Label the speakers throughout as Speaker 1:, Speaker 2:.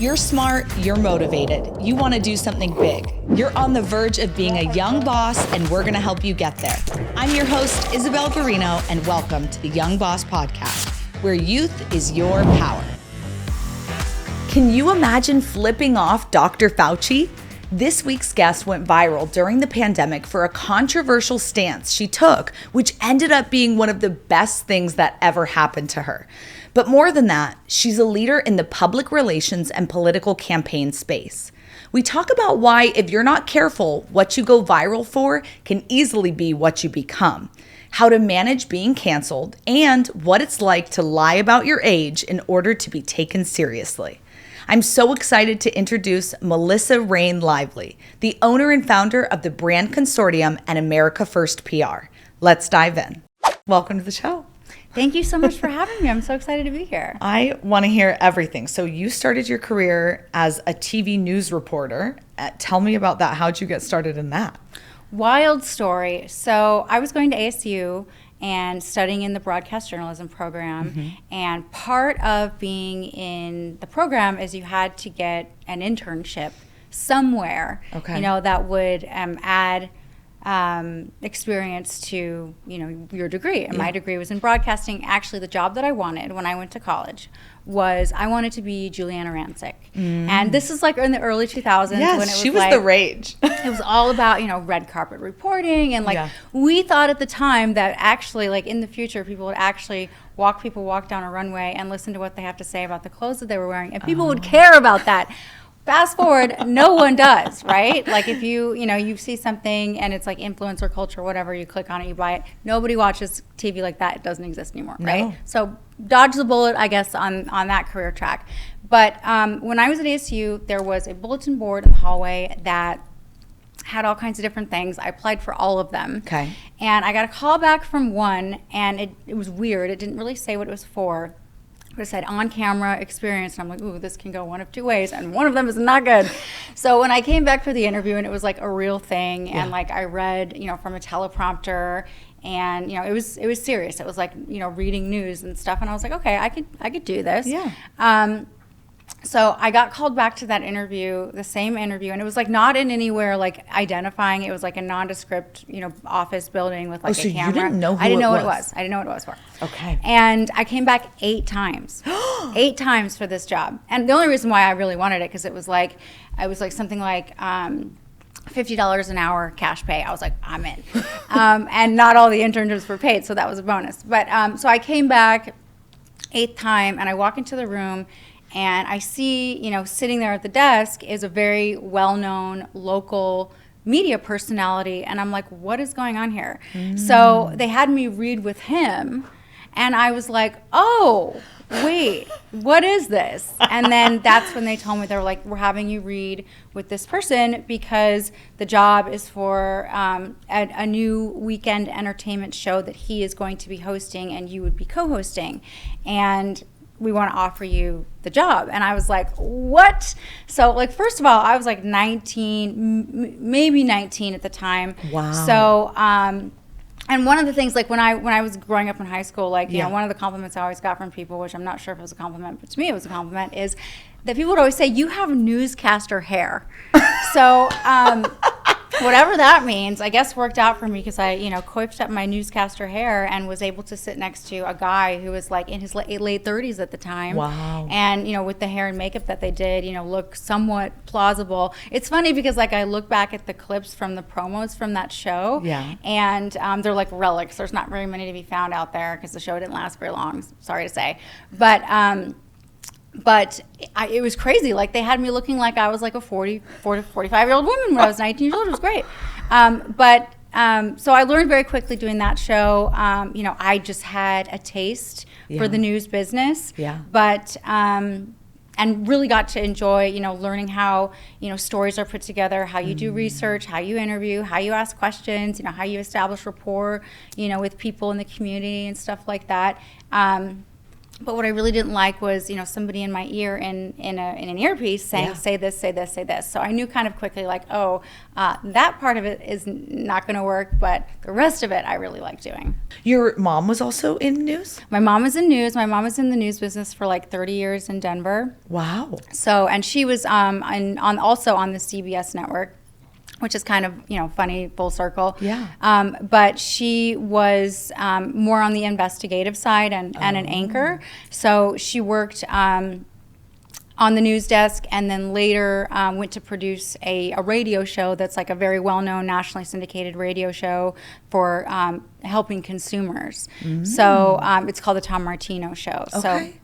Speaker 1: You're smart, you're motivated, you want to do something big. You're on the verge of being a young boss, and we're going to help you get there. I'm your host, Isabel Guarino, and welcome to the Young Boss Podcast, where youth is your power. Can you imagine flipping off Dr. Fauci? This week's guest went viral during the pandemic for a controversial stance she took, which ended up being one of the best things that ever happened to her. But more than that, she's a leader in the public relations and political campaign space. We talk about why, if you're not careful, what you go viral for can easily be what you become, how to manage being canceled, and what it's like to lie about your age in order to be taken seriously. I'm so excited to introduce Melissa Rein Lively, the owner and founder of the Brand Consortium and America First PR. Let's dive in. Welcome to the show.
Speaker 2: Thank you so much for having me. I'm so excited to be here.
Speaker 1: I want to hear everything. So you started your career as a TV news reporter. Tell me about that. How'd you get started in that?
Speaker 2: Wild story. So I was going to ASU and studying in the broadcast journalism program. Mm-hmm. And part of being in the program is you had to get an internship somewhere, that would add experience to your degree. And my degree was in broadcasting. Actually, the job that I wanted when I went to college was I wanted to be Julianna Rancik. And this is like in the early 2000s.
Speaker 1: Yes,
Speaker 2: when it was
Speaker 1: she was the rage.
Speaker 2: It was all about red carpet reporting, and we thought at the time that actually in the future people would actually walk down a runway and listen to what they have to say about the clothes that they were wearing, and people would care about that. Fast forward, no one does, right? Like if you see something and it's like influencer culture, whatever, you click on it, you buy it. Nobody watches TV like that. It doesn't exist anymore, right? No. So dodge the bullet, I guess, on that career track. But when I was at ASU, there was a bulletin board in the hallway that had all kinds of different things. I applied for all of them. Okay. And I got a call back from one, and it was weird. It didn't really say what it was for. But it said on-camera experience, and I'm like, ooh, this can go one of two ways, and one of them is not good. So when I came back for the interview, and it was like a real thing, and I read, from a teleprompter, and it was serious. It was like reading news and stuff, and I was like, okay, I could do this. Yeah. So I got called back to that interview, the same interview, and it was not in anywhere identifying. It was like a nondescript, office building with a camera.
Speaker 1: You didn't know
Speaker 2: I didn't know what it was. I didn't know what it was for.
Speaker 1: Okay.
Speaker 2: And I came back 8 times, 8 times for this job. And the only reason why I really wanted it, because it was something like $50 an hour cash pay. I was like, I'm in. And not all the internships were paid, so that was a bonus. But so I came back 8th time, and I walk into the room. And I see, sitting there at the desk is a very well-known local media personality. And I'm like, what is going on here? So they had me read with him. And I was like, oh, wait, what is this? And then that's when they told me, they were like, we're having you read with this person because the job is for a new weekend entertainment show that he is going to be hosting and you would be co-hosting. And we want to offer you the job. And I was like, what? So first of all, I was 19, maybe 19 at the time. Wow. So, and one of the things, when I was growing up in high school, one of the compliments I always got from people, which I'm not sure if it was a compliment, but to me it was a compliment, is that people would always say, you have newscaster hair. So, whatever that means, I guess worked out for me because I, coiffed up my newscaster hair and was able to sit next to a guy who was in his late 30s at the time. Wow. And, with the hair and makeup that they did, look somewhat plausible. It's funny because I look back at the clips from the promos from that show. Yeah. And they're like relics. There's not very many to be found out there because the show didn't last very long, sorry to say. But it was crazy. They had me looking like I was a 45-year-old woman when I was 19 years old. It was great. So I learned very quickly doing that show. I just had a taste for the news business. Yeah. But and really got to enjoy, learning how, stories are put together, how you do research, how you interview, how you ask questions, how you establish rapport, with people in the community and stuff like that. But what I really didn't like was, somebody in my ear in an earpiece saying, say this, say this, say this. So I knew kind of quickly, like, that part of it is not going to work, but the rest of it I really like doing.
Speaker 1: Your mom was also in news?
Speaker 2: My mom was in news. My mom was in the news business for like 30 years in Denver.
Speaker 1: Wow.
Speaker 2: So, and she was also on the CBS network, which is kind of, funny, full circle.
Speaker 1: Yeah.
Speaker 2: But she was more on the investigative side and an anchor. So she worked on the news desk, and then later went to produce a radio show that's like a very well-known nationally syndicated radio show for helping consumers. So it's called the Tom Martino Show.
Speaker 1: Okay.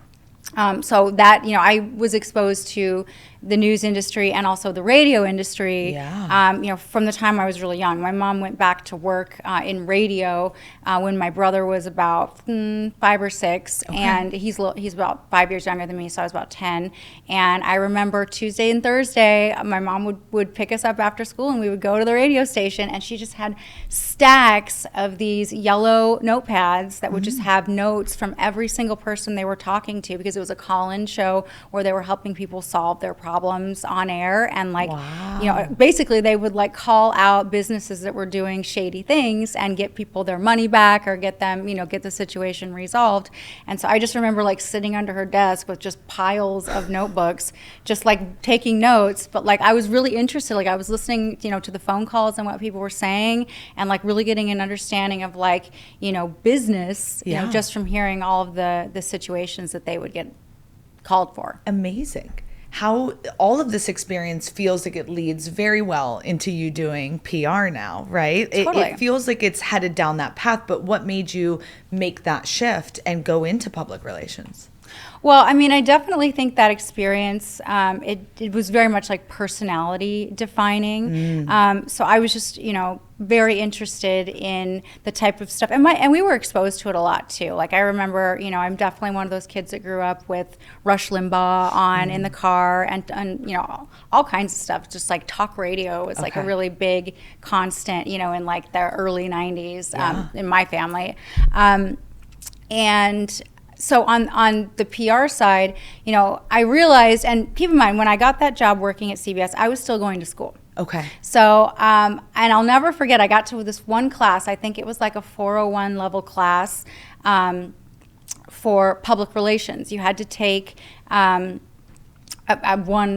Speaker 2: So that, I was exposed to the news industry and also the radio industry, from the time I was really young. My mom went back to work in radio when my brother was about 5 or 6, and he's about 5 years younger than me, so I was about 10. And I remember Tuesday and Thursday, my mom would pick us up after school, and we would go to the radio station, and she just had stacks of these yellow notepads that would just have notes from every single person they were talking to, because it was a call-in show where they were helping people solve their problems on air. And basically they would like call out businesses that were doing shady things and get people their money back, or get them, get the situation resolved. And so I just remember like sitting under her desk with just piles of notebooks, just like taking notes. But like I was really interested, like I was listening, to the phone calls and what people were saying, and like really getting an understanding of like, business, just from hearing all of the situations that they would get called for.
Speaker 1: Amazing. How all of this experience feels like it leads very well into you doing PR now, right?
Speaker 2: Totally.
Speaker 1: It feels like it's headed down that path, but what made you make that shift and go into public relations?
Speaker 2: Well, I mean, I definitely think that experience, it was very much like personality defining. So I was just, very interested in the type of stuff. And we were exposed to it a lot too. Like I remember, I'm definitely one of those kids that grew up with Rush Limbaugh on in the car, and all kinds of stuff. Just like talk radio was like a really big constant, in like the early 90s in my family. And so on the PR side, I realized, and keep in mind, when I got that job working at CBS, I was still going to school.
Speaker 1: Okay.
Speaker 2: So, and I'll never forget, I got to this one class, I think it was like a 401 level class for public relations. You had to take one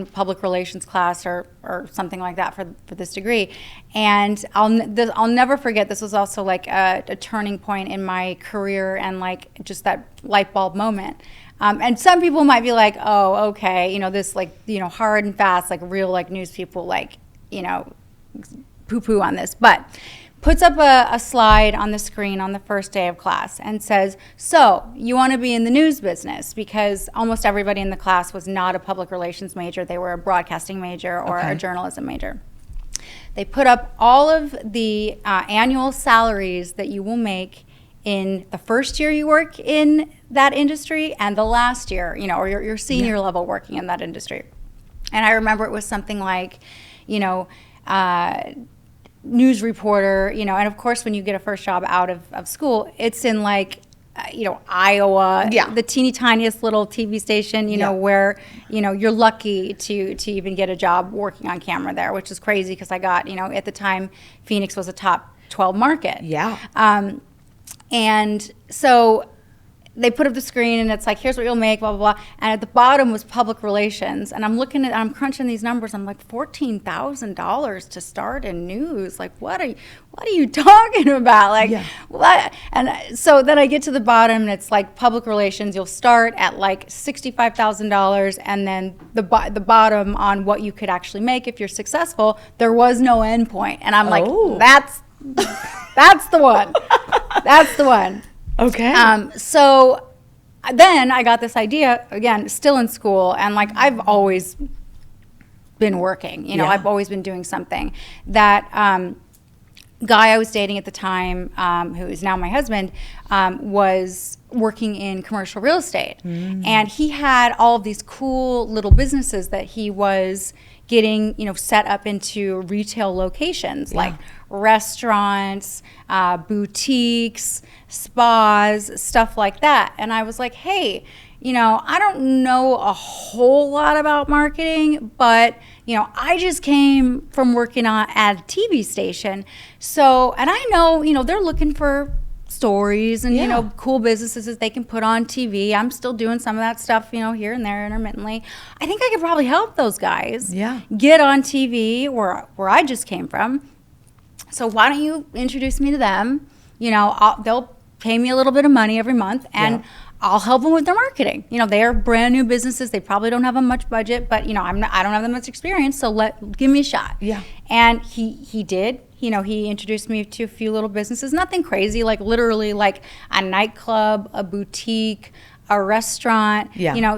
Speaker 2: public relations class or something like that for this degree. And I'll never forget, this was also like a turning point in my career, and like just that light bulb moment. And some people might be like, oh, okay, this like, hard and fast, like real like news people like, poo-poo on this. But puts up a slide on the screen on the first day of class and says, so you want to be in the news business? Because almost everybody in the class was not a public relations major. They were a broadcasting major or a journalism major. They put up all of the annual salaries that you will make in the first year you work in that industry and the last year, or your senior level working in that industry. And I remember it was something like, news reporter, and of course when you get a first job out of school, it's in like, Iowa, the teeny tiniest little TV station, where, you're lucky to even get a job working on camera there, which is crazy because I got, at the time, Phoenix was a top 12 market.
Speaker 1: Yeah.
Speaker 2: And so they put up the screen and it's like, here's what you'll make, blah, blah, blah. And at the bottom was public relations. And I'm crunching these numbers. I'm like, $14,000 to start in news. Like, what are you talking about? Like, what? And so then I get to the bottom and it's like public relations. You'll start at like $65,000. And then the bottom on what you could actually make if you're successful, there was no end point. And I'm like, that's the one. That's the one.
Speaker 1: Okay.
Speaker 2: So then I got this idea, again, still in school, and like I've always been working, I've always been doing something. That guy I was dating at the time, who is now my husband, was working in commercial real estate. And he had all of these cool little businesses that he was getting, set up into retail locations, like restaurants, boutiques, spas, stuff like that. And I was like, hey, I don't know a whole lot about marketing, but, I just came from working at a TV station. So, and I know, they're looking for stories and, cool businesses that they can put on TV. I'm still doing some of that stuff, here and there intermittently. I think I could probably help those guys get on TV where I just came from. So why don't you introduce me to them? They'll pay me a little bit of money every month, and I'll help them with their marketing. They are brand new businesses. They probably don't have a much budget, but I don't have that much experience. So give me a shot. Yeah. And he did. He introduced me to a few little businesses. Nothing crazy, like literally like a nightclub, a boutique, a restaurant.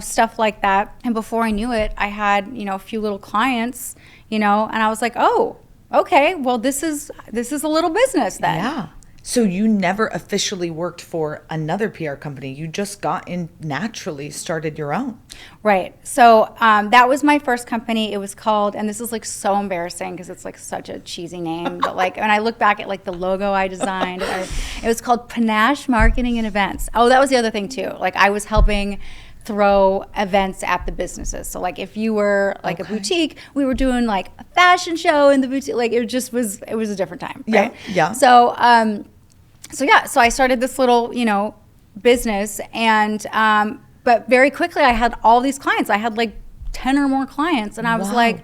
Speaker 2: Stuff like that. And before I knew it, I had a few little clients. And I was like, oh, okay. Well, this is a little business then.
Speaker 1: Yeah. So you never officially worked for another PR company. You just got in naturally, started your own.
Speaker 2: Right. So that was my first company. It was called, and this is like so embarrassing because it's like such a cheesy name, but like when I look back at like the logo I designed, it was called Panache Marketing and Events. Oh, that was the other thing too. Like I was helping throw events at the businesses. So like if you were like a boutique, we were doing like a fashion show in the boutique. Like it was a different time. Right?
Speaker 1: Yeah.
Speaker 2: So I started this little, business, and but very quickly I had all these clients. I had like 10 or more clients, and I was like,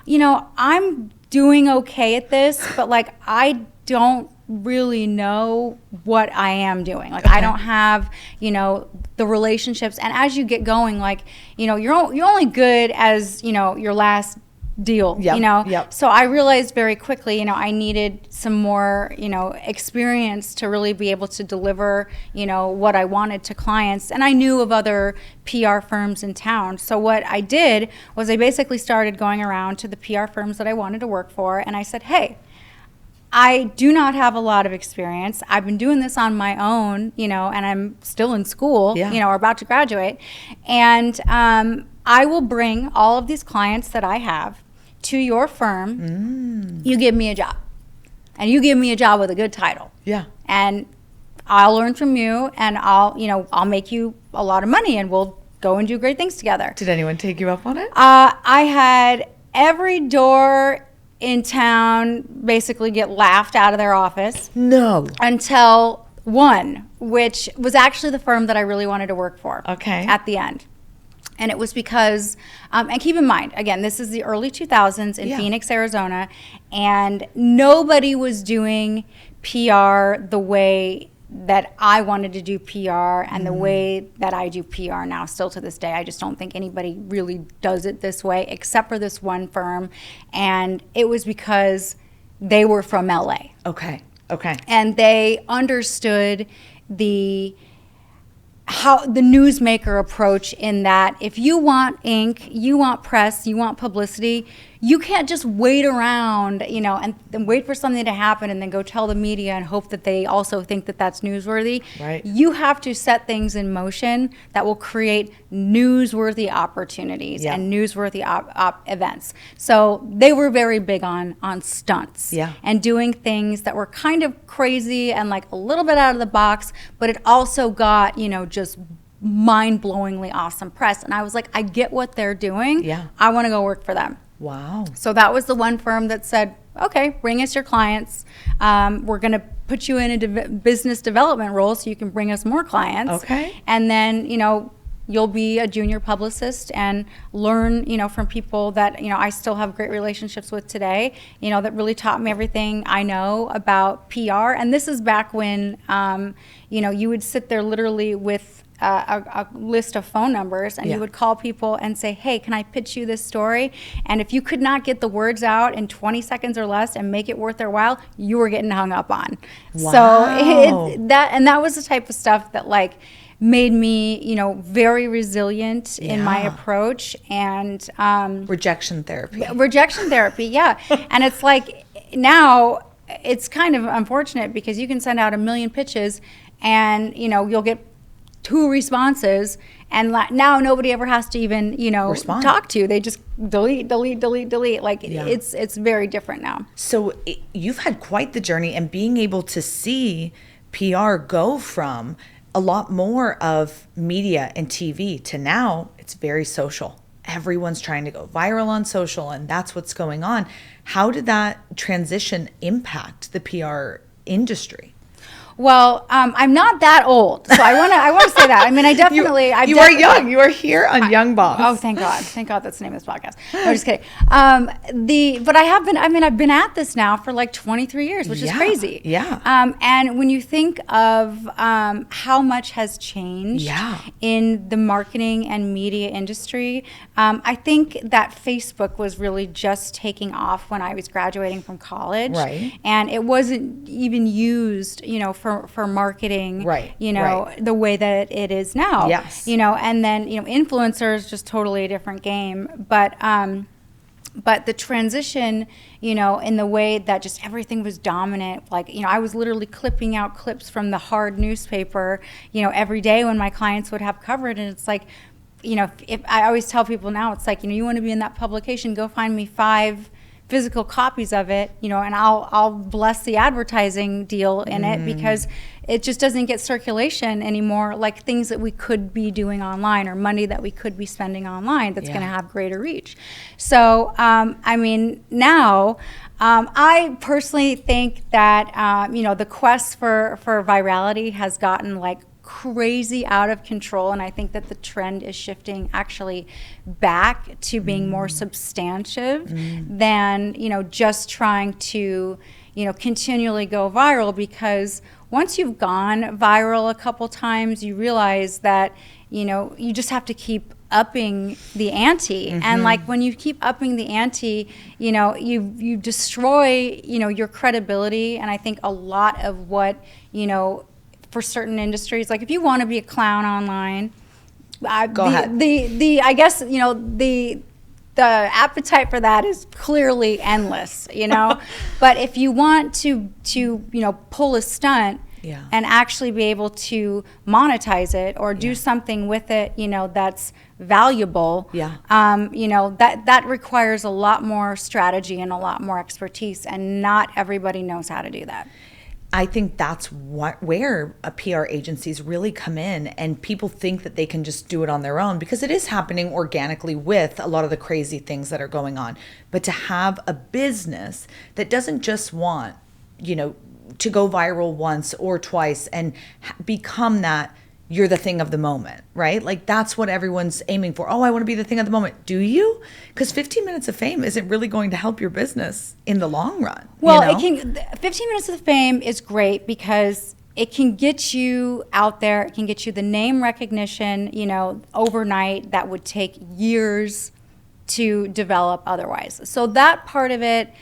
Speaker 2: I'm doing okay at this, but like I don't really know what I am doing. Like I don't have, the relationships. And as you get going, like, you're only good as, your last deal, So I realized very quickly, I needed some more, experience to really be able to deliver, what I wanted to clients. And I knew of other PR firms in town. So what I did was I basically started going around to the PR firms that I wanted to work for. And I said, hey, I do not have a lot of experience. I've been doing this on my own, and I'm still in school, or about to graduate. And I will bring all of these clients that I have to your firm. You give me a job, and you give me a job with a good title. Yeah. And I'll learn from you, and I'll make you a lot of money, and we'll go and do great things together.
Speaker 1: Did anyone take you up on it?
Speaker 2: I had every door in town basically get laughed out of their office.
Speaker 1: No.
Speaker 2: Until one, which was actually the firm that I really wanted to work for. Okay. At the end. And it was because, and keep in mind, again, this is the early 2000s in Phoenix, Arizona, and nobody was doing PR the way that I wanted to do PR and the way that I do PR now, still to this day. I just don't think anybody really does it this way, except for this one firm. And it was because they were from LA.
Speaker 1: Okay.
Speaker 2: And they understood how the newsmaker approach, in that if you want ink, you want press, you want publicity, you can't just wait around, and wait for something to happen and then go tell the media and hope that they also think that that's newsworthy. Right. You have to set things in motion that will create newsworthy opportunities and newsworthy events. So they were very big on stunts and doing things that were kind of crazy and like a little bit out of the box, but it also got, just mind-blowingly awesome press. And I was like, I get what they're doing. Yeah. I want to go work for them.
Speaker 1: Wow.
Speaker 2: So that was the one firm that said, okay, bring us your clients. We're going to put you in a business development role so you can bring us more clients. Okay. And then, you'll be a junior publicist and learn, from people that, I still have great relationships with today, that really taught me everything I know about PR. And this is back when, you would sit there literally with a list of phone numbers, and you would call people and say, hey, can I pitch you this story? And if you could not get the words out in 20 seconds or less and make it worth their while, you were getting hung up on. Wow. So that was the type of stuff that like made me, very resilient in my approach. And
Speaker 1: rejection therapy.
Speaker 2: Yeah. And it's like, now it's kind of unfortunate because you can send out 1 million pitches and, you'll get 2 responses, and now nobody ever has to even, respond. Talk to. They just delete. Like it's very different now.
Speaker 1: So you've had quite the journey, and being able to see PR go from a lot more of media and TV to now it's very social. Everyone's trying to go viral on social, and that's what's going on. How did that transition impact the PR industry?
Speaker 2: Well, I'm not that old, so I want to say that. I mean, I definitely.
Speaker 1: You are young. You are here on Young Boss.
Speaker 2: Oh, thank God! Thank God that's the name of this podcast. No, just kidding. But I have been. I mean, I've been at this now for like 23 years, which is crazy.
Speaker 1: Yeah.
Speaker 2: And when you think of how much has changed in the marketing and media industry, I think that Facebook was really just taking off when I was graduating from college,
Speaker 1: right?
Speaker 2: And it wasn't even used, for marketing, the way that it is now.
Speaker 1: Yes.
Speaker 2: And then, influencers, just totally a different game. But the transition, in the way that just everything was dominant, like, I was literally clipping out clips from the hard newspaper, every day when my clients would have coverage. And it's like, if I always tell people now, it's like, you want to be in that publication, go find me 5 physical copies of it, and I'll bless the advertising deal in it, because it just doesn't get circulation anymore, like things that we could be doing online or money that we could be spending online that's going to have greater reach. So, now I personally think that, the quest for virality has gotten like crazy out of control, and I think that the trend is shifting actually back to being more substantive than just trying to continually go viral, because once you've gone viral a couple times, you realize that you just have to keep upping the ante. And like when you keep upping the ante, you destroy your credibility. And I think a lot of what for certain industries, like if you want to be a clown online,
Speaker 1: go ahead.
Speaker 2: I guess the appetite for that is clearly endless, But if you want to pull a stunt and actually be able to monetize it or do something with it, that's valuable, that requires a lot more strategy and a lot more expertise, and not everybody knows how to do that.
Speaker 1: I think that's where PR agencies really come in, and people think that they can just do it on their own, because it is happening organically with a lot of the crazy things that are going on. But to have a business that doesn't just want, to go viral once or twice and become that you're the thing of the moment, right? Like that's what everyone's aiming for. Oh, I want to be the thing of the moment. Do you? Because 15 minutes of fame isn't really going to help your business in the long run.
Speaker 2: Well, 15 minutes of fame is great because it can get you out there. It can get you the name recognition, overnight, that would take years to develop otherwise. So that part of it,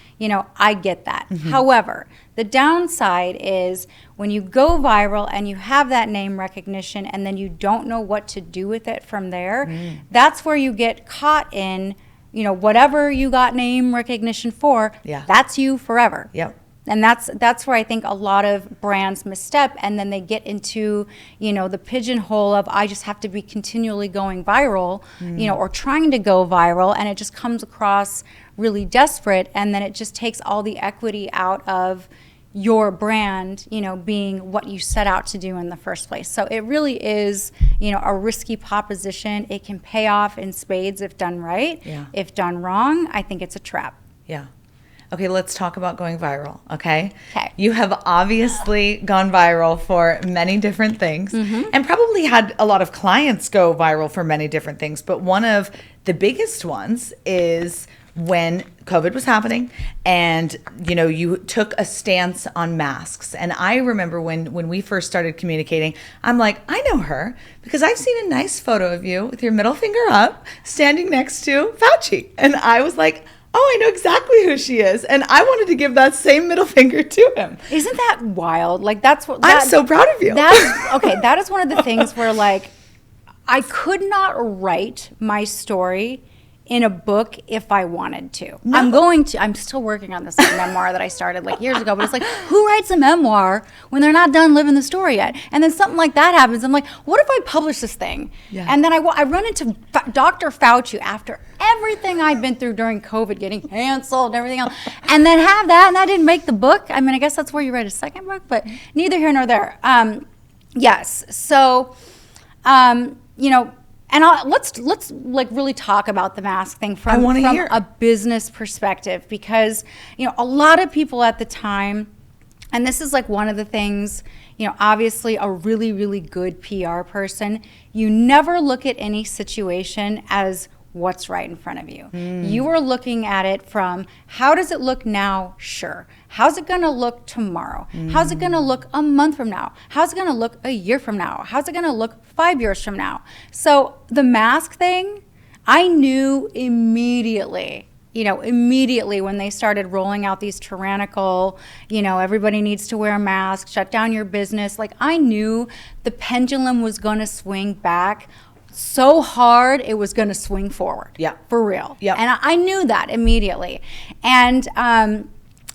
Speaker 2: I get that. However, the downside is when you go viral and you have that name recognition and then you don't know what to do with it from there, that's where you get caught in, whatever you got name recognition for, that's you forever.
Speaker 1: Yep.
Speaker 2: And that's where I think a lot of brands misstep, and then they get into, the pigeonhole of I just have to be continually going viral, or trying to go viral, and it just comes across really desperate, and then it just takes all the equity out of your brand, being what you set out to do in the first place. So it really is, a risky proposition. It can pay off in spades if done right.
Speaker 1: Yeah.
Speaker 2: If done wrong, I think it's a trap.
Speaker 1: Yeah. Okay, let's talk about going viral, okay?
Speaker 2: Okay.
Speaker 1: You have obviously gone viral for many different things, and probably had a lot of clients go viral for many different things, but one of the biggest ones is when COVID was happening and, you took a stance on masks. And I remember when we first started communicating, I'm like, I know her because I've seen a nice photo of you with your middle finger up standing next to Fauci. And I was like, oh, I know exactly who she is. And I wanted to give that same middle finger to him.
Speaker 2: Isn't that wild? Like, that's what...
Speaker 1: I'm so proud of you.
Speaker 2: That is one of the things where, like, I could not write my story in a book if I wanted to. No. I'm still working on this memoir that I started like years ago, but it's like, who writes a memoir when they're not done living the story yet? And then something like that happens. I'm like, what if I publish this thing? Yeah. And then I run into Dr. Fauci after everything I've been through during COVID, getting canceled and everything else, and then have that, and that didn't make the book. I mean, I guess that's where you write a second book, but neither here nor there. Yes. So, you know, and let's like really talk about the mask thing from a business perspective, because, you know, a lot of people at the time, and this is like one of the things, you know, obviously a really, really good PR person, you never look at any situation as what's right in front of you. You are looking at it from, how does it look now? Sure. How's it going to look tomorrow? How's it going to look a month from now? How's it going to look a year from now? How's it going to look 5 years from now? So the mask thing, I knew immediately, when they started rolling out these tyrannical, you know, everybody needs to wear a mask, shut down your business. Like, I knew the pendulum was going to swing back so hard, it was going to swing forward.
Speaker 1: Yeah.
Speaker 2: For real.
Speaker 1: Yeah.
Speaker 2: And I knew that immediately. And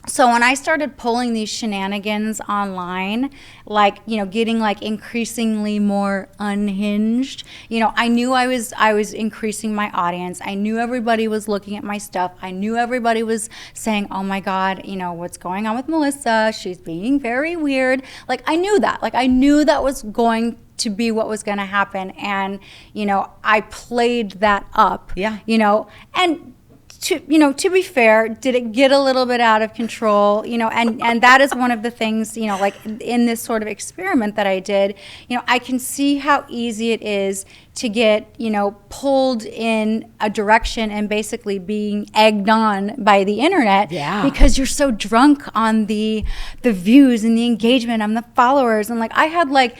Speaker 2: so when I started pulling these shenanigans online, like, you know, getting like increasingly more unhinged, you know, I knew I was increasing my audience. I knew everybody was looking at my stuff. I knew everybody was saying, oh my God, you know, what's going on with Melissa? She's being very weird. Like, I knew that. Like, I knew that was going to be what was going to happen. And, you know, I played that up.
Speaker 1: Yeah.
Speaker 2: You know, and to be fair, did it get a little bit out of control? You know, and that is one of the things, you know, like in this sort of experiment that I did, you know, I can see how easy it is to get, you know, pulled in a direction and basically being egged on by the internet.
Speaker 1: Yeah.
Speaker 2: Because you're so drunk on the views and the engagement and the followers. And like, I had like,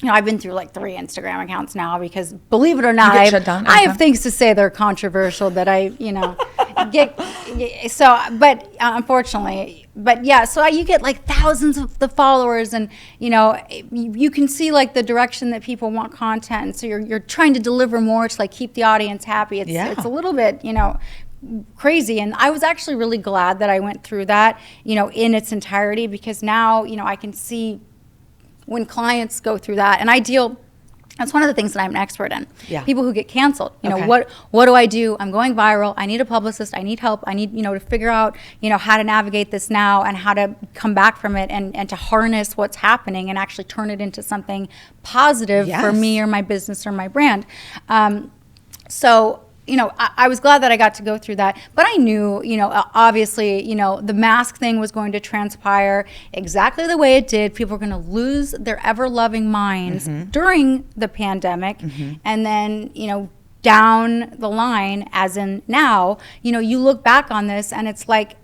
Speaker 2: you know, I've been through like 3 Instagram accounts now because, believe it or not, I have things to say that are controversial that I, you know, but unfortunately, but yeah, so you get like thousands of the followers, and, you know, you can see like the direction that people want content. And so you're trying to deliver more to like keep the audience happy. It's a little bit, you know, crazy. And I was actually really glad that I went through that, you know, in its entirety, because now, you know, I can see when clients go through that, and that's one of the things that I'm an expert in.
Speaker 1: Yeah.
Speaker 2: People who get canceled. You know, what do I do? I'm going viral. I need a publicist. I need help. I need, you know, to figure out, you know, how to navigate this now and how to come back from it and to harness what's happening and actually turn it into something positive for me or my business or my brand. So, you know, I was glad that I got to go through that, but I knew, you know, obviously, you know, the mask thing was going to transpire exactly the way it did. People were going to lose their ever-loving minds during the pandemic, and then, you know, down the line, as in now, you know, you look back on this and it's like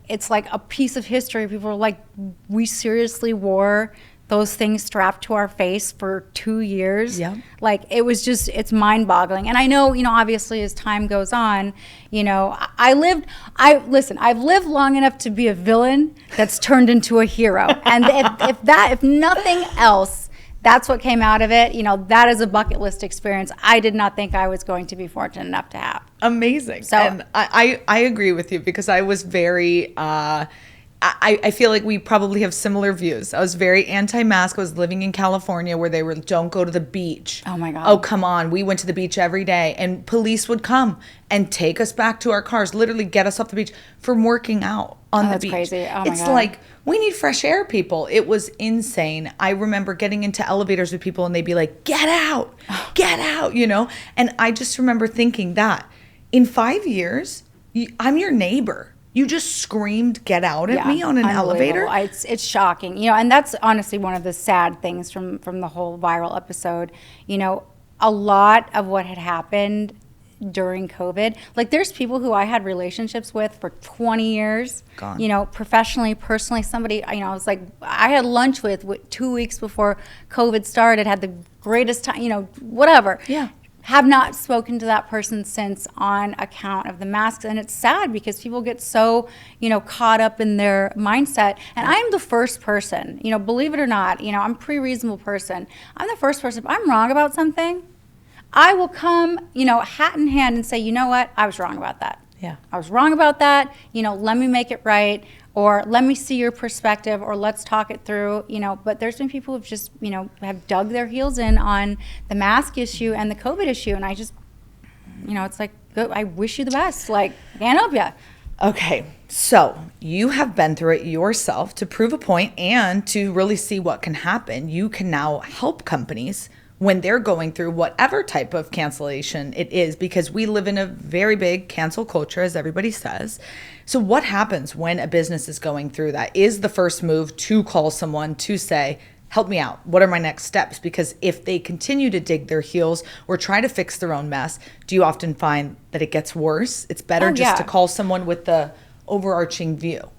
Speaker 2: a piece of history. People are like, we seriously wore those things strapped to our face for 2 years.
Speaker 1: Yeah.
Speaker 2: Like, it was just, it's mind boggling. And I know, you know, obviously as time goes on, you know, I've lived long enough to be a villain that's turned into a hero. And if nothing else, that's what came out of it. You know, that is a bucket list experience I did not think I was going to be fortunate enough to have.
Speaker 1: Amazing.
Speaker 2: So,
Speaker 1: and I agree with you, because I was very, I feel like we probably have similar views. I was very anti-mask. I was living in California where they were, don't go to the beach.
Speaker 2: Oh my God.
Speaker 1: Oh, come on. We went to the beach every day, and police would come and take us back to our cars, literally get us off the beach from working out on the beach.
Speaker 2: That's crazy. Oh my
Speaker 1: It's
Speaker 2: God.
Speaker 1: like, we need fresh air, people. It was insane. I remember getting into elevators with people and they'd be like, get out, you know? And I just remember thinking that in 5 years, I'm your neighbor. You just screamed, get out at me on an elevator?
Speaker 2: It's shocking. You know, and that's honestly one of the sad things from the whole viral episode. You know, a lot of what had happened during COVID, like, there's people who I had relationships with for 20 years.
Speaker 1: Gone.
Speaker 2: You know, professionally, personally, somebody, you know, I was like, I had lunch with 2 weeks before COVID started, had the greatest time, you know, whatever.
Speaker 1: Yeah.
Speaker 2: Have not spoken to that person since on account of the masks. And it's sad because people get so, you know, caught up in their mindset. And I'm the first person, you know, believe it or not, you know, I'm a pretty reasonable person. I'm the first person, if I'm wrong about something, I will come, you know, hat in hand and say, you know what, I was wrong about that.
Speaker 1: Yeah.
Speaker 2: I was wrong about that. You know, let me make it right, or let me see your perspective, or let's talk it through, you know. But there's been people who've just, you know, have dug their heels in on the mask issue and the COVID issue. And I just, you know, it's like, I wish you the best. Like, can't help you.
Speaker 1: Okay, so you have been through it yourself to prove a point and to really see what can happen. You can now help companies when they're going through whatever type of cancellation it is, because we live in a very big cancel culture, as everybody says. So what happens when a business is going through that? Is the first move to call someone to say, help me out? What are my next steps? Because if they continue to dig their heels or try to fix their own mess, do you often find that it gets worse? It's better to call someone with the overarching view.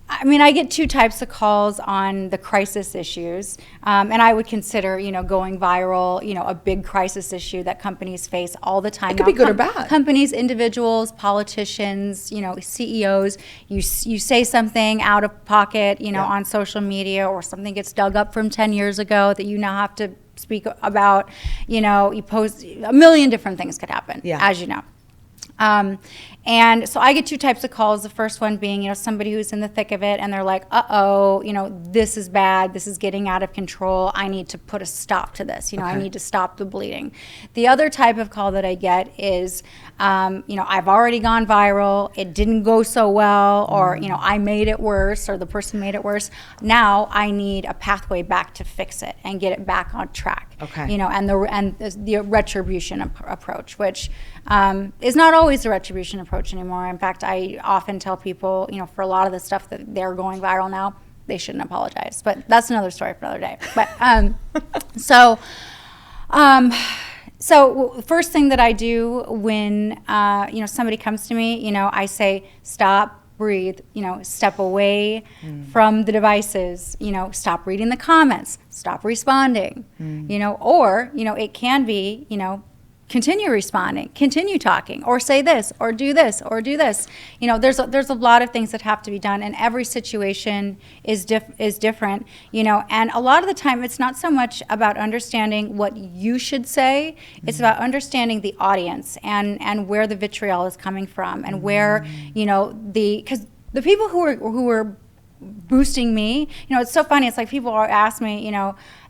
Speaker 2: I mean, I get two types of calls on the crisis issues, and I would consider, going viral, a big crisis issue that companies face all the time.
Speaker 1: It could be good or bad.
Speaker 2: Companies, individuals, politicians, CEOs. You say something out of pocket, on social media, or something gets dug up from 10 years ago that you now have to speak about. You post a million different things could happen, as you know. And so I get two types of calls. The first one being, somebody who's in the thick of it and they're like, uh-oh, this is bad. This is getting out of control. I need to put a stop to this. I need to stop the bleeding. The other type of call that I get is, I've already gone viral. It didn't go so well, or, I made it worse, or the person made it worse. Now I need a pathway back to fix it and get it back on track.
Speaker 1: Okay.
Speaker 2: And the retribution approach, which is not always the retribution approach anymore. In fact, I often tell people, for a lot of the stuff that they're going viral now, they shouldn't apologize. But that's another story for another day. But so first thing that I do when somebody comes to me, I say, stop, breathe, step away from the devices, stop reading the comments, stop responding, or it can be, continue responding, continue talking, or say this, or do this, or do this. There's a lot of things that have to be done, and every situation is different. And a lot of the time, it's not so much about understanding what you should say; it's about understanding the audience and where the vitriol is coming from, and where because the people who are boosting me, it's so funny. It's like people ask me,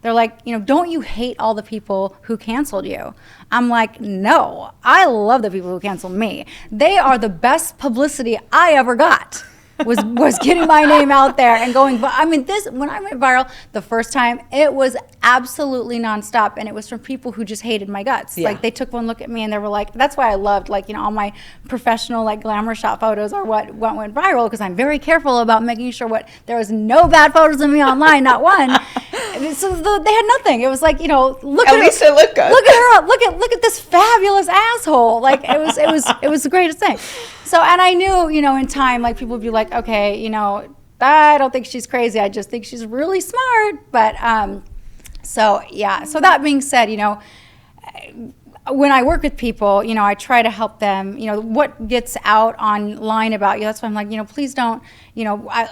Speaker 2: they're like, don't you hate all the people who canceled you? I'm like, no, I love the people who canceled me. They are the best publicity I ever got. was getting my name out there and going. But I mean, when I went viral the first time, it was absolutely nonstop, and it was from people who just hated my guts. Like, they took one look at me and they were like, that's why I loved, all my professional glamour shot photos are what went viral, because I'm very careful about making sure there was no bad photos of me online, not one. So they had nothing. It was like, look
Speaker 1: at least it looked good.
Speaker 2: Look at her. Look at this fabulous asshole. It was the greatest thing. So, and I knew, in time, people would be like, okay, I don't think she's crazy. I just think she's really smart. But, so that being said, when I work with people, I try to help them, what gets out online about you. That's why I'm like, please don't,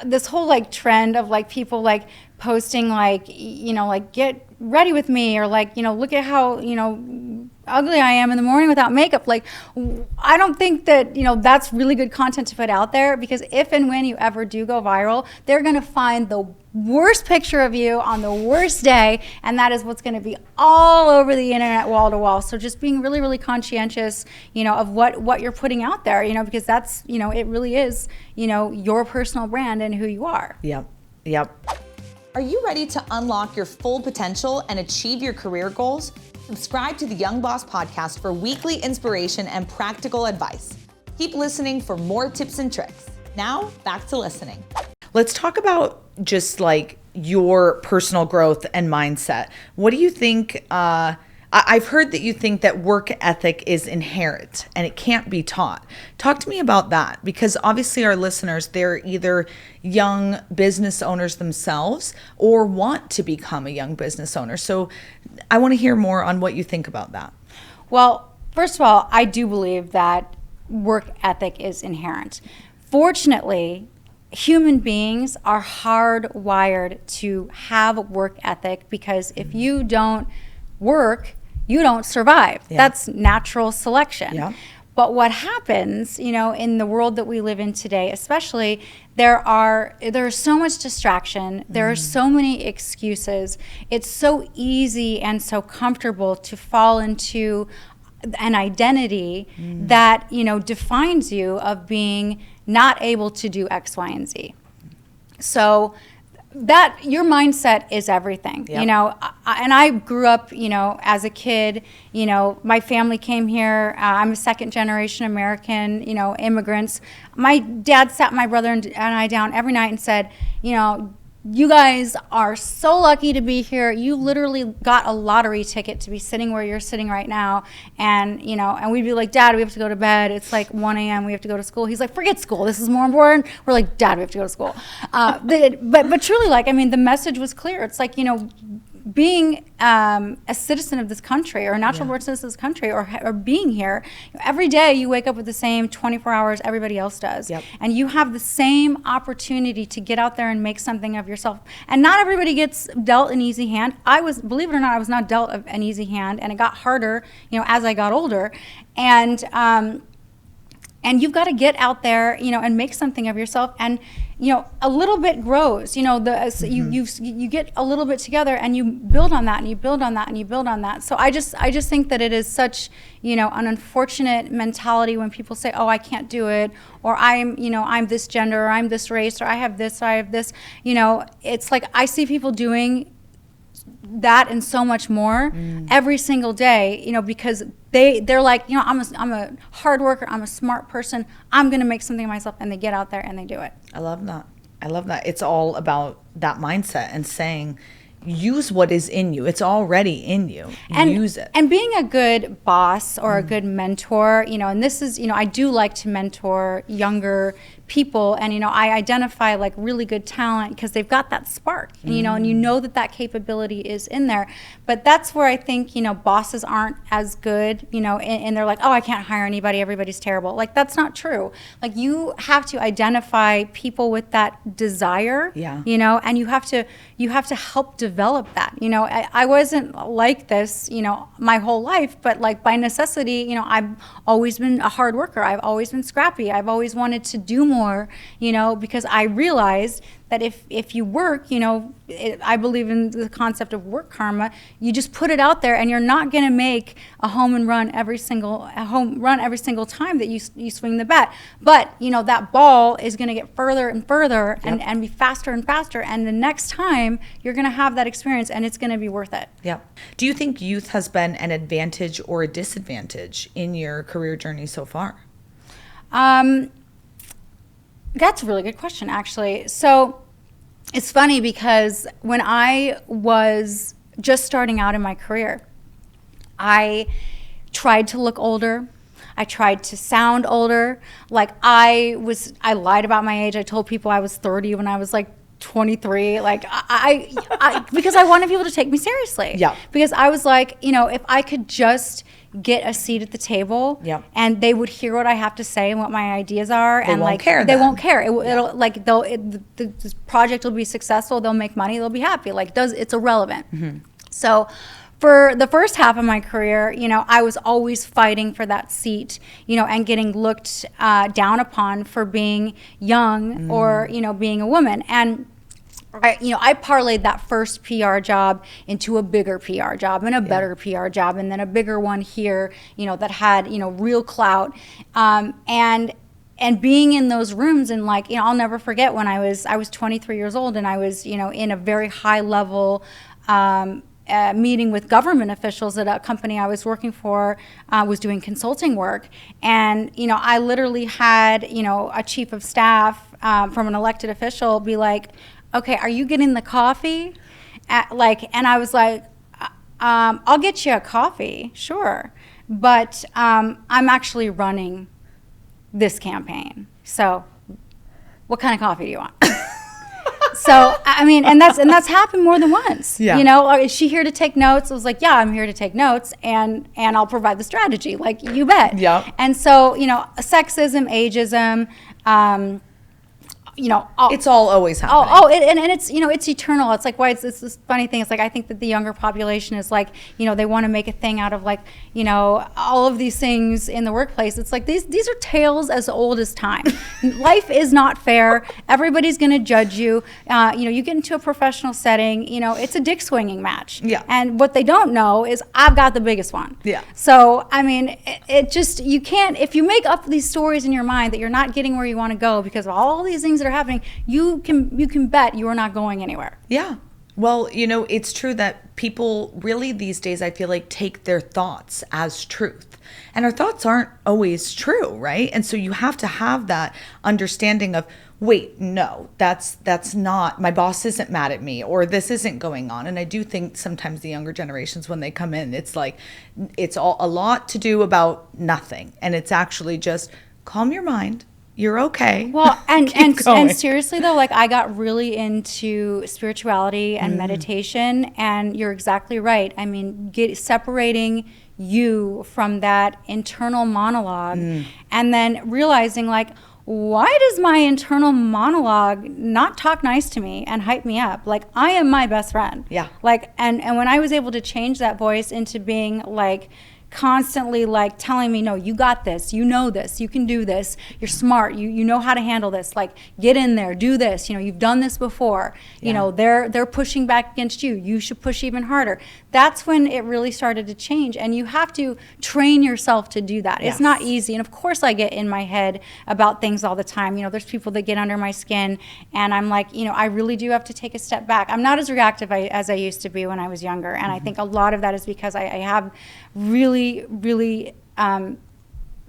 Speaker 2: this whole trend of people posting get ready with me, or look at how, ugly I am in the morning without makeup. I don't think that, that's really good content to put out there, because if and when you ever do go viral, they're going to find the worst picture of you on the worst day, and that is what's going to be all over the internet, wall to wall. So just being really, really conscientious, of what you're putting out there, because that's, it really is, your personal brand and who you are.
Speaker 1: Yep. Are you ready to unlock your full potential and achieve your career goals? Subscribe to the Young Boss podcast for weekly inspiration and practical advice. Keep listening for more tips and tricks. Now, back to listening. Let's talk about just your personal growth and mindset. What do you think? I've heard that you think that work ethic is inherent and it can't be taught. Talk to me about that, because obviously our listeners, they're either young business owners themselves or want to become a young business owner. So I want to hear more on what you think about that.
Speaker 2: Well, first of all, I do believe that work ethic is inherent. Fortunately, human beings are hardwired to have work ethic, because if you don't work, you don't survive. That's natural selection. But what happens, in the world that we live in today, especially, there's so much distraction. There are so many excuses. It's so easy and so comfortable to fall into an identity that, you know, defines you of being not able to do X, Y, and Z. So that your mindset is everything, you know. And I grew up, you know, as a kid, you know, my family came here. I'm a second generation American, you know, immigrants. My dad sat my brother and I down every night and said, you know, you guys are so lucky to be here. You literally got a lottery ticket to be sitting where you're sitting right now. And, you know, and we'd be like, Dad, we have to go to bed. It's like 1 a.m. We have to go to school. He's like, forget school. This is more important. We're like, Dad, we have to go to school. But truly, like, I mean, the message was clear. It's like, you know, being a citizen of this country or a natural born citizen of this country or being here, every day you wake up with the same 24 hours everybody else does. And you have the same opportunity to get out there and make something of yourself. And not everybody gets dealt an easy hand. Believe it or not, I was not dealt an easy hand, and it got harder, you know, as I got older. And you've got to get out there, you know, and make something of yourself. And, you know, a little bit grows, you know, you get a little bit together and you build on that and you build on that and you build on that. So I just think that it is such, you know, an unfortunate mentality when people say, oh, I can't do it, or I'm this gender, or I'm this race, or I have this, you know. It's like I see people doing that and so much more every single day, you know, because they're like, you know, I'm a hard worker, I'm a smart person, I'm gonna make something of myself, and they get out there and they do it.
Speaker 1: I love that. It's all about that mindset and saying, use what is in you. It's already in you. Use it. And
Speaker 2: being a good boss or a good mentor, you know, and this is, you know, I do like to mentor younger people, and, you know, I identify like really good talent because they've got that spark, and, you know that capability is in there. But that's where I think, you know, bosses aren't as good, you know, and they're like, oh, I can't hire anybody, everybody's terrible. Like, that's not true. Like, you have to identify people with that desire, you know, and you have to help develop that. You know, I wasn't like this, you know, my whole life, but like by necessity, you know, I've always been a hard worker. I've always been scrappy. I've always wanted to do more, you know, because I realized that if you work, you know, I believe in the concept of work karma. You just put it out there, and you're not going to make a home run every single time that you swing the bat. But, you know, that ball is going to get further and further and be faster and faster. And the next time you're going to have that experience, and it's going to be worth it.
Speaker 1: Yeah. Do you think youth has been an advantage or a disadvantage in your career journey so far?
Speaker 2: That's a really good question, actually. So it's funny because when I was just starting out in my career, I tried to look older. I tried to sound older. Like I lied about my age. I told people I was 30 when I was like 23. Like I because I wanted people to take me seriously. Yeah. Because I was like, you know, if I could just get a seat at the table, and they would hear what I have to say and what my ideas are, they won't care. It'll like this project will be successful. They'll make money. They'll be happy. Like it's irrelevant. So for the first half of my career, you know, I was always fighting for that seat, you know, and getting looked down upon for being young or, you know, being a woman. And I parlayed that first PR job into a bigger PR job and a better PR job, and then a bigger one here, you know, that had, you know, real clout. And being in those rooms, and like, you know, I'll never forget when I was 23 years old, and I was, you know, in a very high level meeting with government officials at a company I was working for, was doing consulting work. And, you know, I literally had, you know, a chief of staff from an elected official be like, okay, are you getting the coffee? And I was like, I'll get you a coffee, sure. But I'm actually running this campaign. So what kind of coffee do you want? So, I mean, and that's happened more than once. Yeah. You know, is she here to take notes? I was like, yeah, I'm here to take notes, and I'll provide the strategy. Like, you bet. Yeah. And so, you know, sexism, ageism,
Speaker 1: it's all always happening.
Speaker 2: And it's, it's eternal. It's like, why it's this funny thing. It's like, I think that the younger population is like, they want to make a thing out of like, all of these things in the workplace. It's like, these are tales as old as time. Life is not fair. Everybody's going to judge you. You get into a professional setting, it's a dick swinging match.
Speaker 1: Yeah.
Speaker 2: And what they don't know is I've got the biggest one.
Speaker 1: Yeah.
Speaker 2: So, I mean, it just, you can't, if you make up these stories in your mind that you're not getting where you want to go because of all these things that are happening, you can bet you are not going anywhere.
Speaker 1: Yeah. Well, it's true that people really these days, I feel like, take their thoughts as truth. And our thoughts aren't always true, right? And so you have to have that understanding of, wait, no, that's not, my boss isn't mad at me, or this isn't going on. And I do think sometimes the younger generations, when they come in, it's like, it's all a lot to do about nothing. And it's actually just calm your mind. You're okay.
Speaker 2: Well, and seriously though, like I got really into spirituality and meditation, and you're exactly right. I mean, separating you from that internal monologue and then realizing like, why does my internal monologue not talk nice to me and hype me up? Like, I am my best friend.
Speaker 1: Yeah.
Speaker 2: Like, and when I was able to change that voice into being like, constantly like telling me, no, you got this, you know this, you can do this, you're smart, you know how to handle this, like get in there, do this, you've done this before, they're pushing back against you should push even harder. That's when it really started to change, and you have to train yourself to do that.
Speaker 1: Yes.
Speaker 2: It's not easy, and of course I get in my head about things all the time. There's people that get under my skin, and I'm like, I really do have to take a step back. I'm not as reactive as I used to be when I was younger, and I think a lot of that is because I have really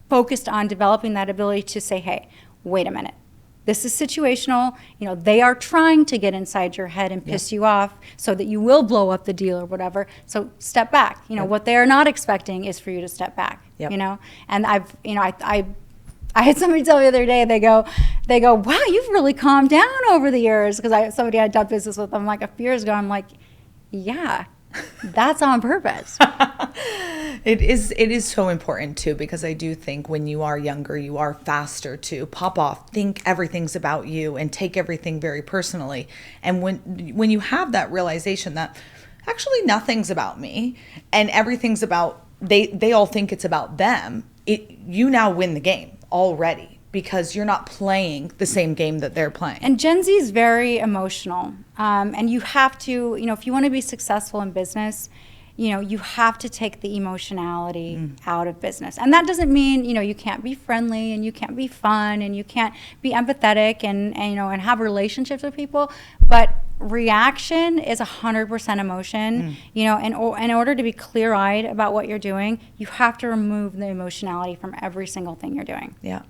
Speaker 2: focused on developing that ability to say, hey, wait a minute. This is situational. They are trying to get inside your head and piss you off so that you will blow up the deal or whatever. So step back. What they are not expecting is for you to step back. And I had somebody tell me the other day, they go, wow, you've really calmed down over the years. Because somebody I'd done business with them like a few years ago. I'm like, yeah. That's on purpose.
Speaker 1: It is so important too, because I do think when you are younger, you are faster to pop off, think everything's about you, and take everything very personally. And when you have that realization that actually nothing's about me and everything's about, they all think it's about them, you now win the game already, because you're not playing the same game that they're playing.
Speaker 2: And Gen Z is very emotional. And you have to, if you want to be successful in business, you have to take the emotionality out of business. And that doesn't mean, you can't be friendly and you can't be fun and you can't be empathetic and have relationships with people. But reaction is 100% emotion. In order to be clear-eyed about what you're doing, you have to remove the emotionality from every single thing you're doing.
Speaker 1: Yeah.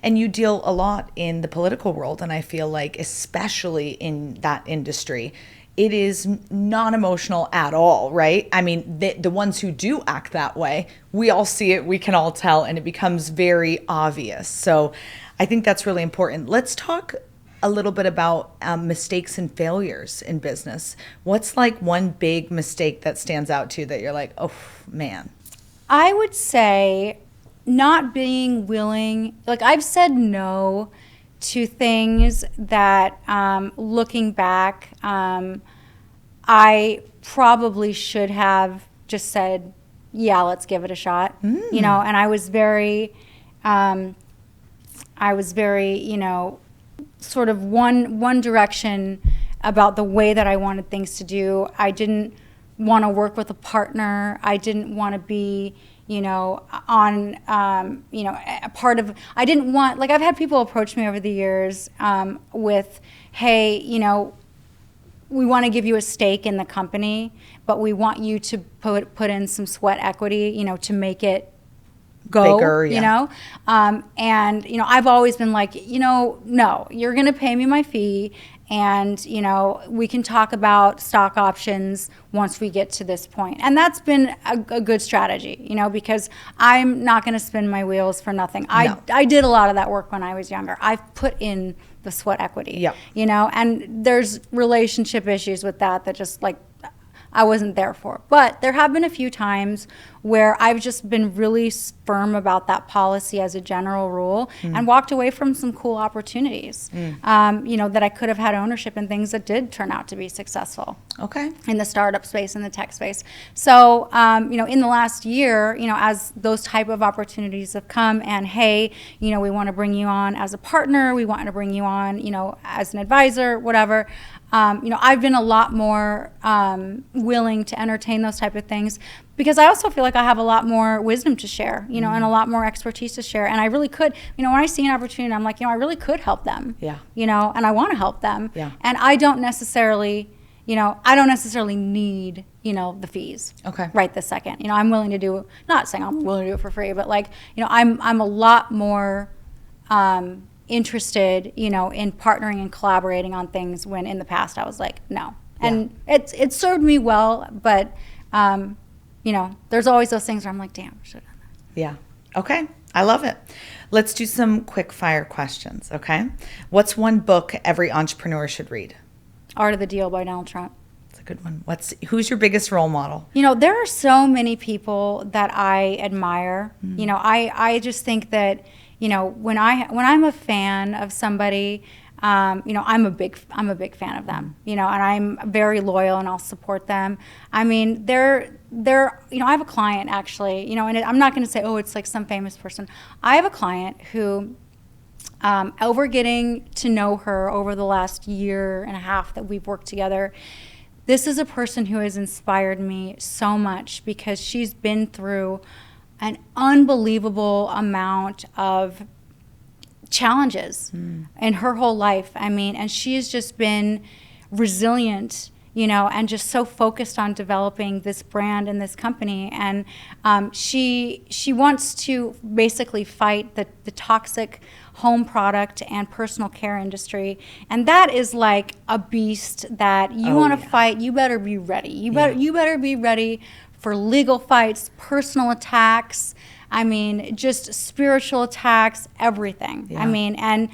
Speaker 1: And you deal a lot in the political world, and I feel like especially in that industry, it is non-emotional at all, right? I mean, the ones who do act that way, we all see it, we can all tell, and it becomes very obvious. So I think that's really important. Let's talk a little bit about mistakes and failures in business. What's like one big mistake that stands out to you that you're like, oh man?
Speaker 2: I would say not being willing, like I've said no to things that looking back, I probably should have just said, yeah, let's give it a shot. And I was very, sort of one direction about the way that I wanted things to do. I didn't want to work with a partner. I didn't want to be, on, a part of, I didn't want, like I've had people approach me over the years with, hey, we want to give you a stake in the company, but we want you to put in some sweat equity, to make it go,
Speaker 1: bigger, yeah.
Speaker 2: And I've always been like, no, you're going to pay me my fee, and we can talk about stock options once we get to this point. And that's been a good strategy, because I'm not going to spin my wheels for nothing. I did a lot of that work when I was younger. I've put in the sweat equity, and there's relationship issues with that just like, I wasn't there for. But there have been a few times where I've just been really firm about that policy as a general rule and walked away from some cool opportunities, that I could have had ownership in, things that did turn out to be successful.
Speaker 1: Okay.
Speaker 2: In the startup space, in the tech space. So, in the last year, as those type of opportunities have come and, hey, we want to bring you on as a partner, we want to bring you on, as an advisor, whatever. I've been a lot more willing to entertain those type of things because I also feel like I have a lot more wisdom to share, and a lot more expertise to share. And I really could, when I see an opportunity, I'm like, I really could help them. Yeah. And I want to help them. Yeah. And I don't necessarily need, the fees. Okay. Right this second. I'm willing to do, not saying I'm willing to do it for free, but I'm a lot more interested, in partnering and collaborating on things when in the past I was like, no. And it served me well, but, there's always those things where I'm like, damn, I should have done that.
Speaker 1: Yeah. Okay. I love it. Let's do some quick fire questions. Okay. What's one book every entrepreneur should read?
Speaker 2: Art of the Deal by Donald Trump.
Speaker 1: That's a good one. Who's your biggest role model?
Speaker 2: There are so many people that I admire. I just think that, when I'm a fan of somebody, I'm a big fan of them, and I'm very loyal and I'll support them. I mean, I have a client actually, and I'm not going to say, oh, it's like some famous person. I have a client who, over getting to know her over the last year and a half that we've worked together, this is a person who has inspired me so much because she's been through an unbelievable amount of challenges in her whole life. I mean, and she has just been resilient, and just so focused on developing this brand and this company. And she wants to basically fight the toxic home product and personal care industry. And that is like a beast that you want to fight. You better be ready. You better be ready for legal fights, personal attacks. I mean, just spiritual attacks, everything. Yeah. I mean, and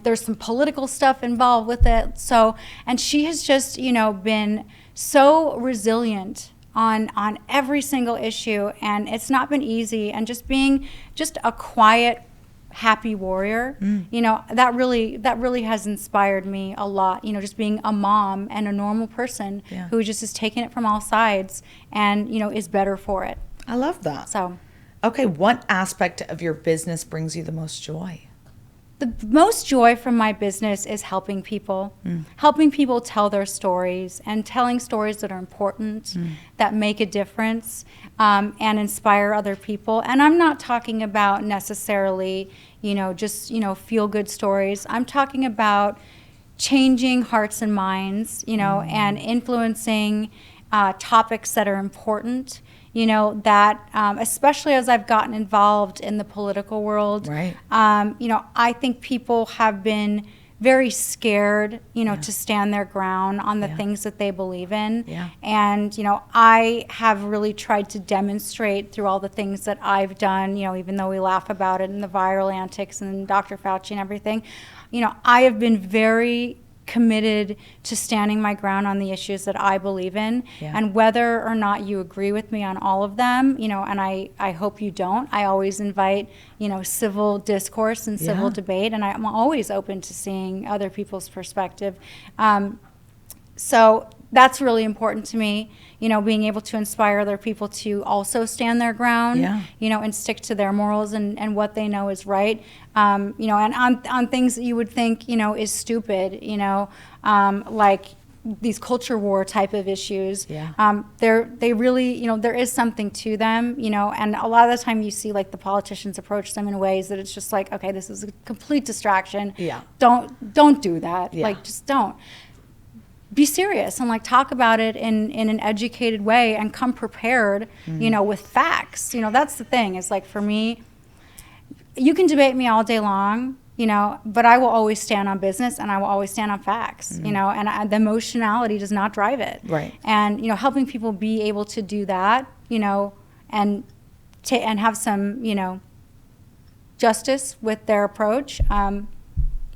Speaker 2: there's some political stuff involved with it. So, and she has just, been so resilient on every single issue, and it's not been easy. And just being just a quiet, happy warrior, that really has inspired me a lot. Just being a mom and a normal person who just is taking it from all sides and, is better for it.
Speaker 1: I love that.
Speaker 2: So.
Speaker 1: Okay, what aspect of your business brings you the most joy?
Speaker 2: The most joy from my business is helping people tell their stories and telling stories that are important, that make a difference, and inspire other people. And I'm not talking about necessarily, just, feel good stories. I'm talking about changing hearts and minds, and influencing topics that are important. That especially as I've gotten involved in the political world, right. I think people have been very scared, to stand their ground on the things that they believe in. Yeah. And, I have really tried to demonstrate through all the things that I've done, even though we laugh about it and the viral antics and Dr. Fauci and everything, I have been very committed to standing my ground on the issues that I believe in. Yeah. And whether or not you agree with me on all of them, and I hope you don't, I always invite, civil discourse and civil debate, and I'm always open to seeing other people's perspective. So that's really important to me, being able to inspire other people to also stand their ground, and stick to their morals and what they know is right, and on things that you would think, is stupid, like these culture war type of issues. They really, there is something to them, and a lot of the time you see like the politicians approach them in ways that it's just like, okay, this is a complete distraction. Don't do that. Like, just don't. Be serious and like talk about it in an educated way and come prepared, with facts. That's the thing. It's like, for me, you can debate me all day long, but I will always stand on business and I will always stand on facts, and the emotionality does not drive it. Right. And, helping people be able to do that, and have some, justice with their approach,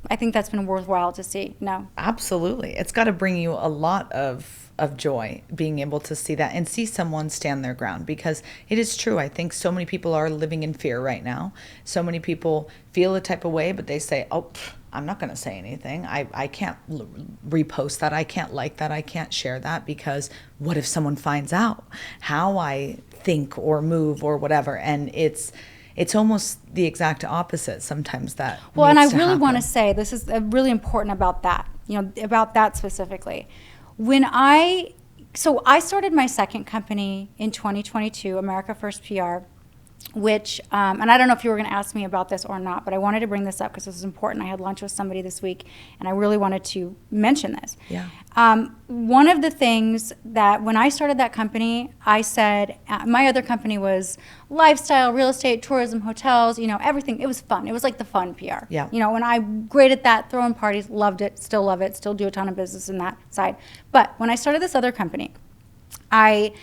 Speaker 2: I think that's been worthwhile to see. No.
Speaker 1: Absolutely. It's got to bring you a lot of of joy being able to see that and see someone stand their ground, because it is true. I think so many people are living in fear right now. So many people feel a type of way, but they say, oh, I'm not going to say anything. I can't repost that. I can't like that. I can't share that, because what if someone finds out how I think or move or whatever? And it's almost the exact opposite sometimes that
Speaker 2: well, and I
Speaker 1: needs to
Speaker 2: really
Speaker 1: happen.
Speaker 2: want to say this is really important about that, about that specifically. So I started my second company in 2022, America First PR, which, and I don't know if you were going to ask me about this or not, but I wanted to bring this up because this is important. I had lunch with somebody this week, and I really wanted to mention this.
Speaker 1: Yeah.
Speaker 2: One of the things that when I started that company, I said, my other company was lifestyle, real estate, tourism, hotels, everything. It was fun. It was like the fun PR.
Speaker 1: Yeah.
Speaker 2: When I great at that, throwing parties, loved it, still love it, still do a ton of business in that side. But when I started this other company, I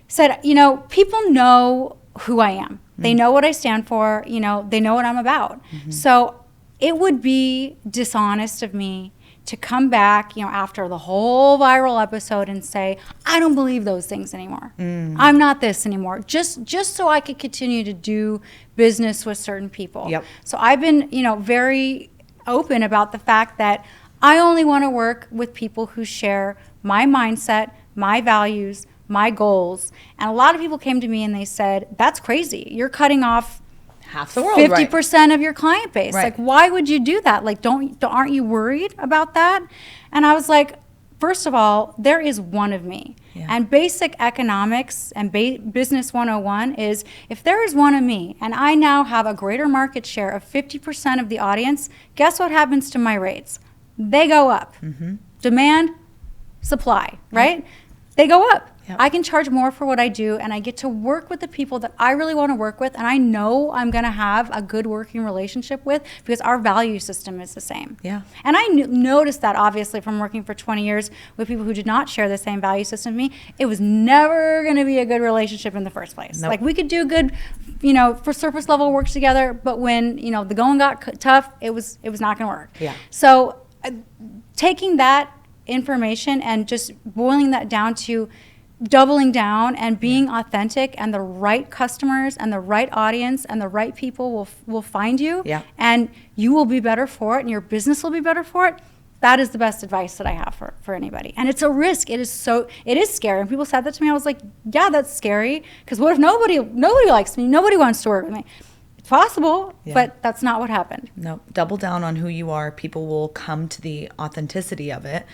Speaker 2: said, people know who I am. They know what I stand for, they know what I'm about. Mm-hmm. So it would be dishonest of me to come back, after the whole viral episode and say, I don't believe those things anymore. I'm not this anymore. Just so I could continue to do business with certain people.
Speaker 1: Yep.
Speaker 2: So I've been, very open about the fact that I only want to work with people who share my mindset, my values, my goals. And a lot of people came to me and they said, that's crazy. You're cutting off
Speaker 1: half the world,
Speaker 2: 50% of your client base.
Speaker 1: Right.
Speaker 2: Like, why would you do that? Like, aren't you worried about that? And I was like, first of all, there is one of me. Yeah. And basic economics and business 101 is, if there is one of me and I now have a greater market share of 50% of the audience, guess what happens to my rates? They go up. Mm-hmm. Demand, supply, right? Yeah. They go up. Yep. I can charge more for what I do, and I get to work with the people that I really want to work with, and I know I'm going to have a good working relationship with, because our value system is the same.
Speaker 1: Yeah.
Speaker 2: And I noticed that, obviously, from working for 20 years with people who did not share the same value system as me. It was never going to be a good relationship in the first place.
Speaker 1: Nope.
Speaker 2: Like, we could do good, for surface level work together, but when, the going got tough, it was not going to work.
Speaker 1: Yeah.
Speaker 2: So taking that information and just boiling that down to doubling down and being authentic, and the right customers and the right audience and the right people will find you, and you will be better for it, and your business will be better for it. That is the best advice that I have for anybody. And it's a risk. It is scary. And people said that to me. I was like, yeah, that's scary, because what if nobody likes me? Nobody wants to work with me. It's possible, but that's not what happened.
Speaker 1: No, double down on who you are. People will come to the authenticity of it,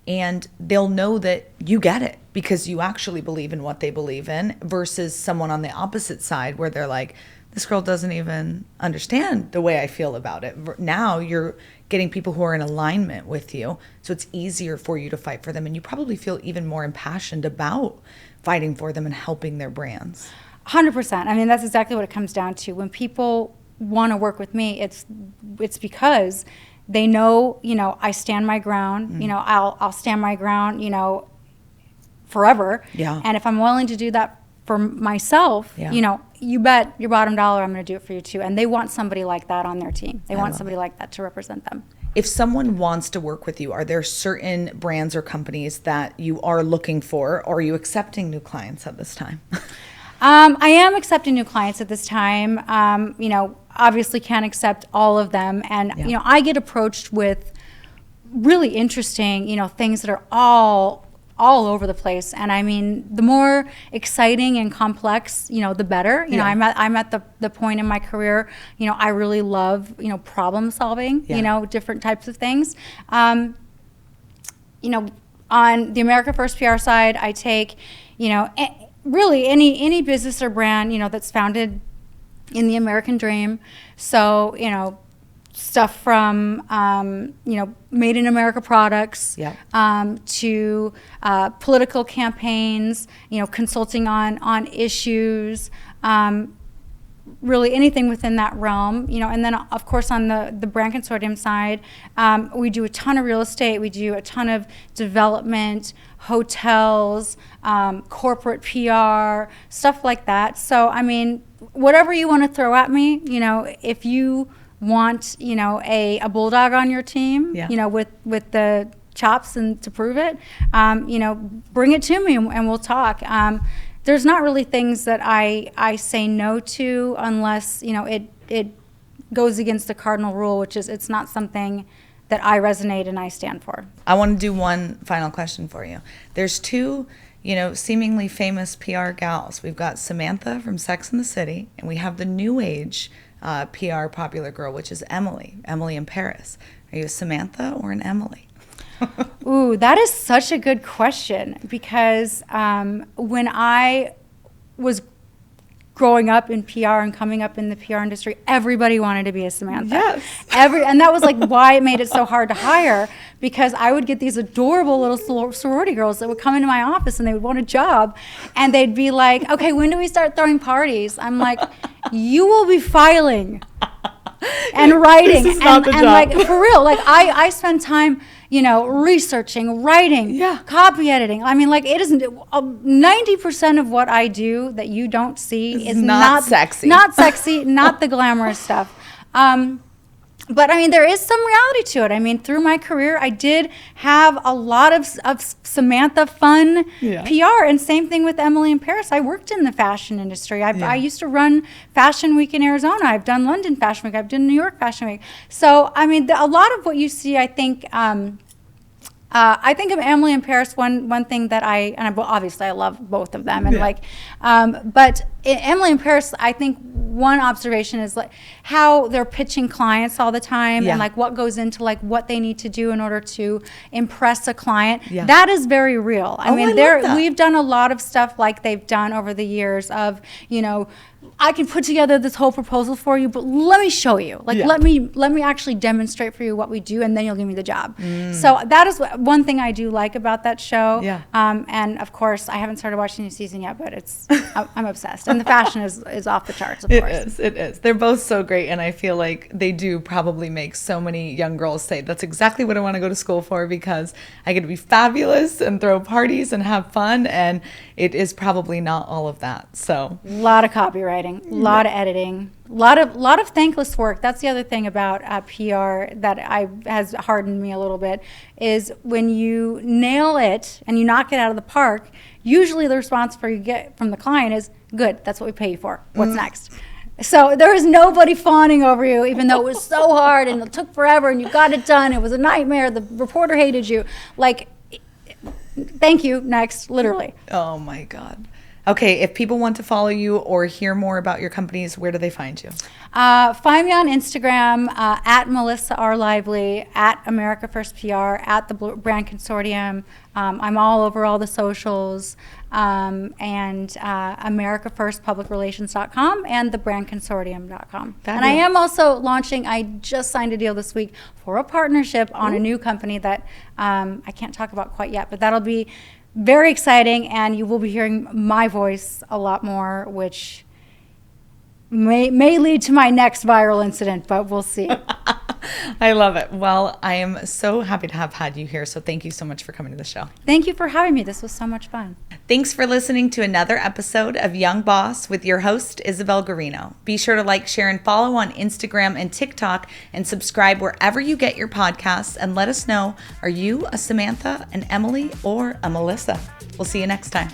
Speaker 1: and they'll know that you get it because you actually believe in what they believe in, versus someone on the opposite side where they're like, this girl doesn't even understand the way I feel about it. Now you're getting people who are in alignment with you, so it's easier for you to fight for them, and you probably feel even more impassioned about fighting for them and helping their brands.
Speaker 2: 100%. I mean, that's exactly what it comes down to. When people want to work with me, it's because they know, I stand my ground. I'll stand my ground, forever.
Speaker 1: Yeah.
Speaker 2: And if I'm willing to do that for myself, you bet your bottom dollar I'm going to do it for you too. And they want somebody like that on their team. They want somebody like that to represent them.
Speaker 1: If someone wants to work with you, are there certain brands or companies that you are looking for, or are you accepting new clients at this time?
Speaker 2: I am accepting new clients at this time. Obviously can't accept all of them. And, I get approached with really interesting, things that are all over the place. And I mean, the more exciting and complex, the better. I'm at the point in my career, I really love, problem solving, different types of things. On the America First PR side, I take, really any business or brand, that's founded in the American dream. So, stuff from, made in America products, to political campaigns, consulting on issues, really anything within that realm, and then of course on the brand consortium side, we do a ton of real estate, we do a ton of development, hotels, corporate PR, stuff like that. So I mean, whatever you want to throw at me, if you want, a bulldog on your team, with the chops and to prove it, bring it to me and we'll talk. There's not really things that I say no to unless, it goes against the cardinal rule, which is it's not something that I resonate and I stand for.
Speaker 1: I want to do one final question for you. There's two, seemingly famous PR gals. We've got Samantha from Sex and the City, and we have the new age PR popular girl, which is Emily in Paris. Are you a Samantha or an Emily?
Speaker 2: Ooh, that is such a good question because when I was growing up in PR and coming up in the PR industry, everybody wanted to be a Samantha.
Speaker 1: Yes.
Speaker 2: And that was like why it made it so hard to hire, because I would get these adorable little sorority girls that would come into my office and they would want a job and they'd be like, okay, when do we start throwing parties? I'm like, you will be filing and writing.
Speaker 1: This is not the job.
Speaker 2: Like for real, like I spend time researching, writing, copy editing. I mean, like it isn't 90% of what I do that you don't see is not sexy. Not sexy, not the glamorous stuff. But I mean, there is some reality to it. I mean, through my career, I did have a lot of Samantha fun PR, and same thing with Emily in Paris. I worked in the fashion industry. I used to run Fashion Week in Arizona. I've done London Fashion Week. I've done New York Fashion Week. So, I mean, a lot of what you see, I think of Emily in Paris. One thing that obviously I love both of them, and but Emily in Paris, I think one observation is like how they're pitching clients all the time, and like what goes into like what they need to do in order to impress a client. That is very real. I mean, we've done a lot of stuff like they've done over the years of I can put together this whole proposal for you, but let me show you. Like, let me actually demonstrate for you what we do, and then you'll give me the job. So that is one thing I do like about that show. And of course, I haven't started watching the season yet, but I'm obsessed. And the fashion is off the charts, of course.
Speaker 1: It is. They're both so great, and I feel like they do probably make so many young girls say, that's exactly what I want to go to school for, because I get to be fabulous and throw parties and have fun, and it is probably not all of that. So
Speaker 2: a lot of copywriting, a lot of editing, a lot of thankless work. That's the other thing about PR that has hardened me a little bit, is when you nail it and you knock it out of the park, usually the response you get from the client is, good, that's what we pay you for. What's next? So there is nobody fawning over you, even though it was so hard and it took forever and you got it done. It was a nightmare. The reporter hated you. Like, thank you, next, literally.
Speaker 1: Oh my God. Okay, if people want to follow you or hear more about your companies, where do they find you?
Speaker 2: Find me on Instagram, at Melissa R. Lively, at America First PR, at the Brand Consortium. I'm all over all the socials, and AmericaFirstPublicRelations.com and thebrandconsortium.com. And I am also launching, I just signed a deal this week for a partnership on a new company that I can't talk about quite yet, but that'll be very exciting, and you will be hearing my voice a lot more, which may lead to my next viral incident, but we'll see.
Speaker 1: I love it. Well, I am so happy to have had you here, so thank you so much for coming to the show.
Speaker 2: Thank you for having me. This was so much fun.
Speaker 1: Thanks for listening to another episode of Young Boss with your host, Isabel Guarino. Be sure to like, share, and follow on Instagram and TikTok, and subscribe wherever you get your podcasts, and let us know, are you a Samantha, an Emily, or a Melissa? We'll see you next time.